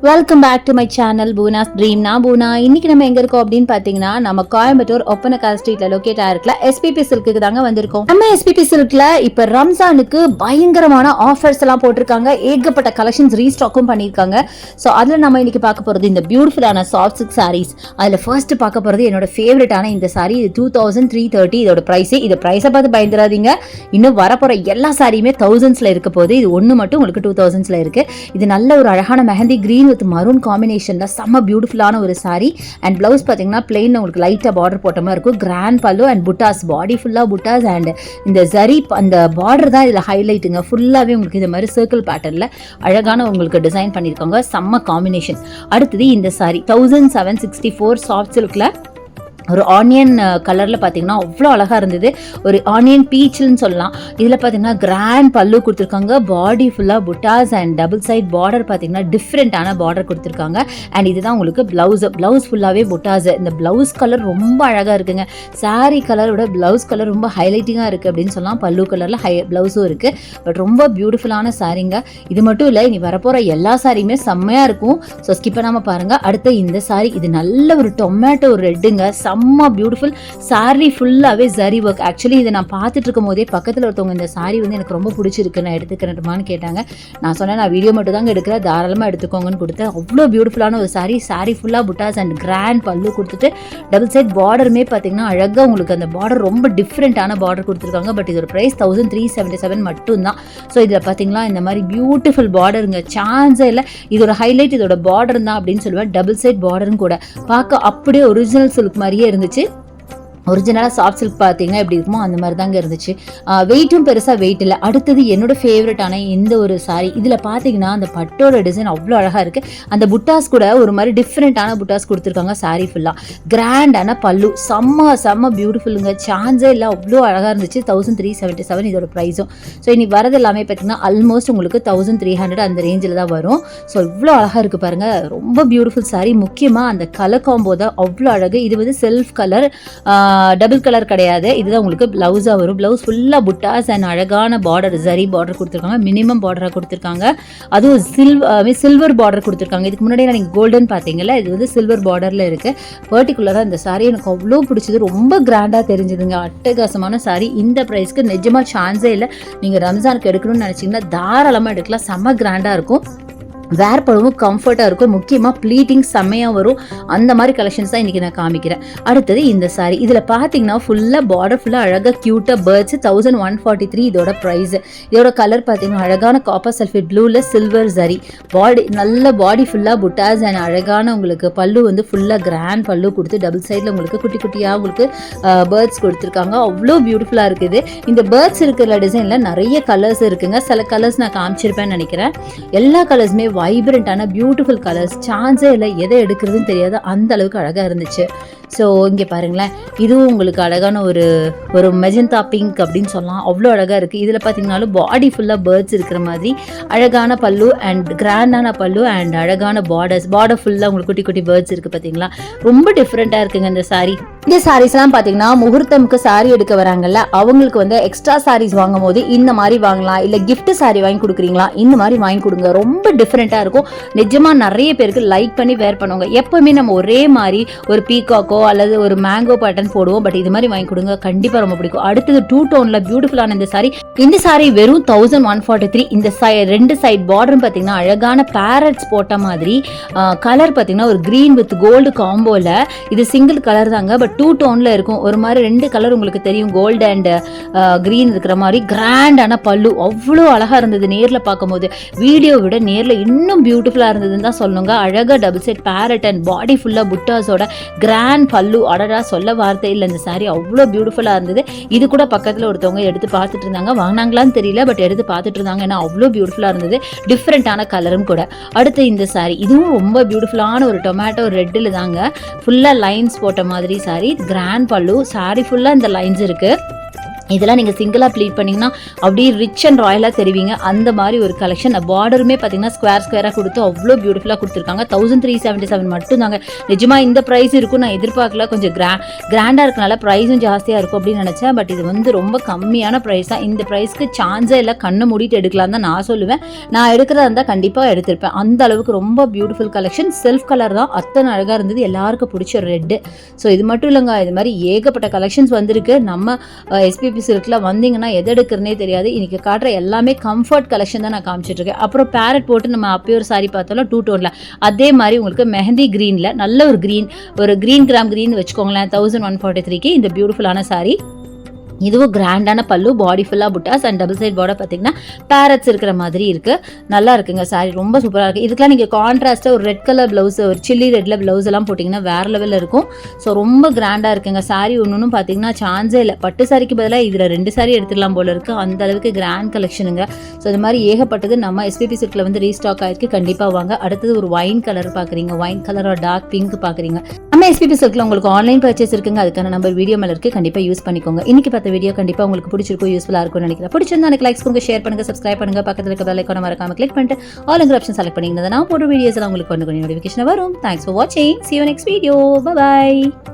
Welcome back to my channel Poona's dream. நான் பூனா. இன்னைக்கு நம்ம எங்க இருக்கோம் அப்படின்னு பாத்தீங்கன்னா, நம்ம கோயம்புத்தூர் ஒப்பனக்கால் ஸ்ட்ரீட்ல லொகேட் ஆயிருக்கல எஸ்பிபி சில்க்கு தாங்க வந்திருக்கோம். நம்ம எஸ்பிபி சில்க்ல இப்ப ரம்ஜானுக்கு பயங்கரமான ஆஃபர்ஸ் எல்லாம் போட்டிருக்காங்க. ஏகப்பட்ட கலெக்ஷன்ஸ் ரீஸ்டாக்கும் பண்ணிருக்காங்க. சோ அதுல நம்ம இன்னைக்கு பார்க்க போறது இந்த பியூட்டிஃபுல்லான சாஃப்ட் சில்க் சாரீஸ். அதுல ஃபர்ஸ்ட் பார்க்க போறது என்னோட ஃபேவரட்டான இந்த சாரி. இது 2330 இதோட பிரைஸ். இது பிரைஸை பார்த்து பயந்துராதீங்க. இன்னும் வரப்போற எல்லா சாரியுமே தௌசண்ட்ஸ்ல இருக்க போது. இது ஒண்ணு மட்டும் உங்களுக்கு 2000ஸ்ல இருக்கு. இது நல்ல ஒரு அழகான மெஹந்தி கிரீன் வித் மரூன் காம்பினேஷன்ல செம்ம பியூட்டிஃபுல்லான ஒரு சாரி. அண்ட் பிளவுஸ் பாத்தீங்கன்னா பிளெயின் உங்களுக்கு லைட்டா பார்டர் போட்ட மாதிரி இருக்கும். கிராண்ட் பல்லு அண்ட் புட்டாஸ், பாடி ஃபுல்லா புட்டாஸ் அண்ட் இந்த ஜரி அந்த பார்டர் தான் இதுல ஹைலைட்டுங்க. ஃபுல்லாவே உங்களுக்கு இந்த மாதிரி சர்க்கிள் பேட்டர்ன்ல அழகான உங்களுக்கு டிசைன் பண்ணிருக்காங்க. செம்ம காம்பினேஷன். அடுத்தது இந்த சாரி 1764 சாஃப்ட் சில்க்ல ஒரு ஆனியன் கலரில் பார்த்தீங்கன்னா அவ்வளோ அழகாக இருந்தது. ஒரு ஆனியன் பீச்சுன்னு சொல்லலாம். இதில் பார்த்தீங்கன்னா கிராண்ட் பல்லு கொடுத்துருக்காங்க. பாடி ஃபுல்லாக புட்டாஸ் அண்ட் டபுள் சைட் பார்டர் பார்த்தீங்கன்னா டிஃப்ரெண்ட்டான பார்டர் கொடுத்துருக்காங்க. அண்ட் இதுதான் உங்களுக்கு ப்ளவுஸ் ஃபுல்லாகவே புட்டாஸ். இந்த ப்ளவுஸ் கலர் ரொம்ப அழகாக இருக்குங்க. சாரீ கலரோட ப்ளவுஸ் கலர் ரொம்ப ஹைலைட்டிங்காக இருக்குது அப்படின்னு சொல்லலாம். பல்லு கலரில் ப்ளவுஸும் இருக்குது. பட் ரொம்ப பியூட்டிஃபுல்லான சாரீங்க. இது மட்டும் இல்லை, இனி வரப்போகிற எல்லா சாரியுமே செம்மையாக இருக்கும். ஸோ ஸ்கிப் பண்ணாமல் பாருங்கள். அடுத்த இந்த சாரி, இது நல்ல ஒரு டொமேட்டோ ரெட்டுங்க. செம்ம பியூட்டிஃபுல் சாரி. ஃபுல்லாகவே ஜரி ஒர்க். ஆக்சுவலி இதை நான் பார்த்துட்டு இருக்கும் போதே பக்கத்தில் ஒருத்தவங்க இந்த சாரி வந்து எனக்கு ரொம்ப பிடிச்சிருக்கு, நான் எடுத்துக்கிறேன்மான்னு கேட்டாங்க. நான் சொன்னேன் நான் வீடியோ மட்டும் தாங்க எடுக்கிறேன், தாராளமாக எடுத்துக்கோங்கன்னு கொடுத்தேன். அவ்வளோ பியூட்டிஃபுல்லான ஒரு சாரி ஃபுல்லாக புட்டாஸ் அண்ட் கிராண்ட் பல்லு கொடுத்துட்டு டபுள் சைட் பார்டருமே பார்த்தீங்கன்னா அழகாக உங்களுக்கு அந்த பார்டர் ரொம்ப டிஃப்ரெண்ட்டான பார்டர் கொடுத்துருக்காங்க. பட் இதோட ப்ரைஸ் 1377 மட்டும்தான். ஸோ இதில் பார்த்தீங்களா இந்த மாதிரி பியூட்டிஃபுல் பார்டருங்க. சான்ஸே இல்லை. இதோட ஹைலைட் இதோட பார்டர் தான் அப்படின்னு சொல்லுவேன். டபுள் சைட் பார்டரும் கூட பார்க்க அப்படியே ஒரிஜினல் சில்க் மாதிரியே இருந்துச்சு. ஒரிஜினலாக சாஃப்ட் சில்க் பார்த்தீங்கன்னா எப்படி இருக்குமோ அந்த மாதிரி தாங்க இருந்துச்சு. வெயிட்டும் பெருசாக வெயிட் இல்லை. அடுத்தது என்னோட ஃபேவரட்டான இந்த ஒரு சாரி. இதில் பார்த்தீங்கன்னா அந்த பட்டோட டிசைன் அவ்வளோ அழகாக இருக்குது. அந்த புட்டாஸ் கூட ஒரு மாதிரி டிஃப்ரெண்ட்டான புட்டாஸ் கொடுத்துருக்காங்க. சாரி ஃபுல்லாக கிராண்டான பல்லு செம்ம பியூட்டிஃபுல்லுங்க. சான்ஸே இல்லை, அவ்வளோ அழகாக இருந்துச்சு. 1377 இதோட ப்ரைஸும். ஸோ இனி வரது எல்லாமே பார்த்தீங்கன்னா ஆல்மோஸ்ட் உங்களுக்கு 1300 அந்த ரேஞ்சில் தான் வரும். ஸோ இவ்வளோ அழகாக இருக்குது பாருங்கள். ரொம்ப பியூட்டிஃபுல் சாரி. முக்கியமாக அந்த கலர் காம்போ தான் அவ்வளோ அழகு. இது வந்து செல்ஃப் கலர், டபுள் கலர் கிடையாது. இதுதான் உங்களுக்கு பிளவுஸாக வரும். பிளவுஸ் ஃபுல்லாக புட்டாஸ் அண்ட் அழகான பார்டர், ஜரி பார்டர் கொடுத்துருக்காங்க. மினிமம் பார்டராக கொடுத்துருக்காங்க. அதுவும் சில்வர் பார்டர் கொடுத்துருக்காங்க. இதுக்கு முன்னாடி நீங்கள் கோல்டன் பார்த்தீங்கல்ல, இது வந்து சில்வர் பார்டரில் இருக்குது. பர்டிகுலராக இந்த சாரி எனக்கு அவ்வளோ பிடிச்சது. ரொம்ப கிராண்டாக தெரிஞ்சுதுங்க. அட்டகாசமான சாரி. இந்த ப்ரைஸ்க்கு நிஜமாக சான்ஸே இல்லை. நீங்கள் ரம்ஜானுக்கு எடுக்கணும்னு நினச்சிங்கன்னா தாராளமாக எடுக்கலாம். செம்ம கிராண்டாக இருக்கும். வேர் பண்ணவும் கம்ஃபர்ட்டாக இருக்கும். முக்கியமாக ப்ளீட்டிங் செம்மையாக வரும். அந்த மாதிரி கலெக்ஷன்ஸ் தான் இன்றைக்கி நான் காமிக்கிறேன். அடுத்தது இந்த சாரி. இதில் பார்த்தீங்கன்னா ஃபுல்லாக பார்டர் ஃபுல்லாக அழகாக க்யூட்டாக பேர்ட்ஸ். 1143 இதோட ப்ரைஸ். இதோட கலர் பார்த்தீங்கன்னா அழகான காப்பர் சல்ஃபேட் ப்ளூவில் சில்வர் ஜரி. நல்ல பாடி ஃபுல்லாக புட்டாஸ் அண்ட் அழகான உங்களுக்கு பல்லு வந்து ஃபுல்லாக கிராண்ட் பல்லு கொடுத்து டபுள் சைடில் உங்களுக்கு குட்டி குட்டியாக உங்களுக்கு பேர்ட்ஸ் கொடுத்துருக்காங்க. அவ்வளோ பியூட்டிஃபுல்லாக இருக்குது. இந்த பேர்ட்ஸ் இருக்கிற டிசைனில் நிறைய கலர்ஸ் இருக்குங்க. சில கலர்ஸ் நான் காமிச்சிருப்பேன்னு நினைக்கிறேன். எல்லா கலர்ஸுமே வைப்ரண்டான பியூட்டிஃபுல் கலர்ஸ். சான்ஸே இல்லை, எதை எடுக்கிறதுன்னு தெரியாது, அந்த அளவுக்கு அழகாக இருந்துச்சு. ஸோ இங்கே பாருங்களேன், இதுவும் உங்களுக்கு அழகான ஒரு மெஜந்தா பிங்க் அப்படின்னு சொல்லலாம். அவ்வளோ அழகாக இருக்குது. இதில் பார்த்தீங்கன்னாலும் பாடி ஃபுல்லாக பேர்ட்ஸ் இருக்கிற மாதிரி அழகான பல்லு அண்ட் கிராண்டான பல்லு அண்ட் அழகான பார்டர் ஃபுல்லாக உங்களுக்கு குட்டி குட்டி பேர்ட்ஸ் இருக்குது. பார்த்தீங்களா, ரொம்ப டிஃப்ரெண்ட்டாக இருக்குங்க இந்த சாரீ. இந்த சாரீஸ்லாம் பார்த்தீங்கன்னா முகூர்த்தமுக்கு சாரீ எடுக்க வராங்கல்ல, அவங்களுக்கு வந்து எக்ஸ்ட்ரா சாரீஸ் வாங்கும் போது இந்த மாதிரி வாங்கலாம். இல்லை கிஃப்ட் சாரீ வாங்கி கொடுக்குறீங்களா, இந்த மாதிரி வாங்கி கொடுங்க. ரொம்ப டிஃப்ரெண்ட்டாக இருக்கும். நிஜமாக நிறைய பேருக்கு லைக் பண்ணி வேர் பண்ணுவாங்க. எப்போவுமே நம்ம ஒரே மாதிரி ஒரு பீகாக்கோ அல்லது ஒரு மேங்கோ பேட்டர்ன் போடுவோம். பட் இது மாதிரி வாங்கி கொடுங்க, கண்டிப்பா ரொம்ப பிடிக்கும். அடுத்தது 2 டோன்ல பியூட்டிஃபுல்லான இந்த சாரி வெறும் 1143. இந்த ரெண்டு சைட் பார்டரும் பார்த்தீங்கன்னா அழகான பேரட்ஸ் போட்ட மாதிரி கலர் பார்த்தீங்கன்னா ஒரு கிரீன் வித் கோல்டு காம்போல. இது சிங்கிள் கலர் தாங்க, பட் 2 டோன்ல இருக்கும். ஒரு மாதிரி 2 கலர் உங்களுக்கு தெரியும், கோல்டு அண்ட் கிரீன் இருக்கிற மாதிரி. கிராண்டான பல்லு அவ்வளோ அழகா இருந்தது நேரில் பார்க்கும்போது. வீடியோ விட நேரில் இன்னும் பியூட்டிஃபுல்லா இருந்ததுன்னு தான் சொல்லுங்க. அழகா double side parrot and body ஃபுல்லா புட்டாஸோட கிராண்ட் பல்லு. அடடா, சொல்ல வார்த்தை இல்லை. இந்த சாரி அவ்வளோ பியூட்டிஃபுல்லாக இருந்தது. இது கூட பக்கத்தில் ஒருத்தவங்க எடுத்து பார்த்துட்டு இருந்தாங்க. வாங்கினாங்களான்னு தெரியல, பட் எடுத்து பார்த்துட்டு இருந்தாங்க. ஏன்னா அவ்வளோ பியூட்டிஃபுல்லாக இருந்தது. டிஃப்ரெண்ட்டான கலரும் கூட. அடுத்து இந்த சாரி, இதுவும் ரொம்ப பியூட்டிஃபுல்லான ஒரு டொமேட்டோ ரெட்டில் தாங்க. ஃபுல்லாக லைன்ஸ் போட்ட மாதிரி சாரி. கிராண்ட் பல்லு. சாரி ஃபுல்லாக இந்த லைன்ஸ் இருக்குது. இதெல்லாம் நீங்கள் சிங்கிளாக ப்ளீட் பண்ணிங்கன்னா அப்படியே ரிச் அண்ட் ராயலாக தெரிவிங்க. அந்த மாதிரி ஒரு கலெக்ஷன். பார்டருமே பார்த்தீங்கன்னா ஸ்கொயராக கொடுத்து அவ்வளோ பியூட்டிஃபுல்லாக கொடுத்துருக்காங்க. 1377 மட்டும் தாங்க. நிஜமாக இந்த ப்ரைஸ் இருக்கும் நான் எதிர்பார்க்கல. கொஞ்சம் கிராண்டாக இருக்கனால ப்ரைஸும் ஜாஸ்தியாக இருக்கும் அப்படின்னு நினச்சேன். பட் இது வந்து ரொம்ப கம்மியான ப்ரைஸ் தான். இந்த ப்ரைஸ்க்கு சான்ஸே இல்லை. கண்ணை மூடிட்டு எடுக்கலாம் தான் நான் சொல்லுவேன். நான் எடுக்கிறதா இருந்தால் கண்டிப்பாக எடுத்திருப்பேன். அந்த அளவுக்கு ரொம்ப பியூட்டிஃபுல் கலெக்ஷன். செல்ஃப் கலர் தான், அத்தனை அழகாக இருந்தது. எல்லாருக்கும் பிடிச்ச ரெட்டு. ஸோ இது மட்டும் இல்லைங்க, இது மாதிரி ஏகப்பட்ட கலெக்ஷன்ஸ் வந்திருக்கு. நம்ம எஸ்பிபி சில்க்ல வந்தீங்கன்னா எது எடுக்கிறனே தெரியாது. இன்னைக்கு காட்டுற எல்லாமே கம்ஃபர்ட் கலெக்ஷன் தான் நான் காமிச்சிட்டு இருக்கேன். அப்புறம் பேரட் போட்டு நம்ம அப்பயே ஒரு சாரி பார்த்தோம்ல 2 டோன்ல, அதே மாதிரி உங்களுக்கு மெஹந்தி கிரீன்ல நல்ல ஒரு கிரீன் கிராம் கிரீன் வச்சுக்கோங்களேன். 1143க்கு இந்த பியூட்டிஃபுல்லான சாரி. இதுவும் கிராண்டான பல்லு, பாடி ஃபுல்லாக புட்டாஸ் அண்ட் டபுள் சைட் பார்டர் பார்த்தீங்கன்னா பேரட்ஸ் இருக்கிற மாதிரி இருக்குது. நல்லா இருக்குங்க சாரி, ரொம்ப சூப்பராக இருக்குது. இதுக்கெலாம் நீங்கள் கான்ட்ராஸ்ட்டாக ஒரு ரெட் கலர் ப்ளவுஸ், ஒரு சில்லி ரெட்டில் ப்ளவுஸ் எல்லாம் போட்டிங்கன்னா வேறு லெவலில் இருக்கும். ஸோ ரொம்ப கிராண்டாக இருக்குங்க சாரி. ஒன்றும் பார்த்தீங்கன்னா சான்ஸே இல்லை. பட்டு சாரிக்கு பதிலாக இதில் 2 சாரி எடுத்துடலாம் போல இருக்குது. அந்த அளவுக்கு கிராண்ட் கலெக்ஷனுங்க. ஸோ இது மாதிரி ஏகப்பட்டது நம்ம எஸ்பிபி சில்கில் வந்து ரீஸ்டாக் ஆகிருக்கு. கண்டிப்பாக வாங்க. அடுத்தது ஒரு ஒயின் கலர் பார்க்குறீங்க, ஒயின் கலர் ஒரு டார்க் பிங்க் பார்க்குறீங்க. நம்ம எஸ்பிபி சில்கில் உங்களுக்கு ஆன்லைன் பர்ச்சேஸ் இருக்குங்க. அதுக்கான நம்பர் வீடியோ மேலே இருக்குது, கண்டிப்பாக யூஸ் பண்ணிக்கோங்க. இன்னைக்கு பார்த்த வீடியோ கண்டிப்பாக உங்களுக்கு பிடிச்சிருக்கும், யூஸ்ஃபுல்லாக இருக்கும்னு நினைக்கிறேன். பிடிச்சிருந்தா எனக்கு லைக்ஸ் கொடுங்க, ஷேர் பண்ணுங்க, சப்ஸ்கிரைப் பண்ணுங்க, பக்கத்தில் இருக்க பெல் ஐகானை மறக்காம கிளிக் பண்ணிட்டு ஆல் ஆப்ஷன் செலக்ட் பண்ணிங்கன்னா நான் போடுற வீடியோஸ் எல்லாம் உங்களுக்கு நோட்டிஃபிகேஷன் வரும். தேங்க்ஸ் ஃபார் வாட்சிங். See you next video. Bye bye.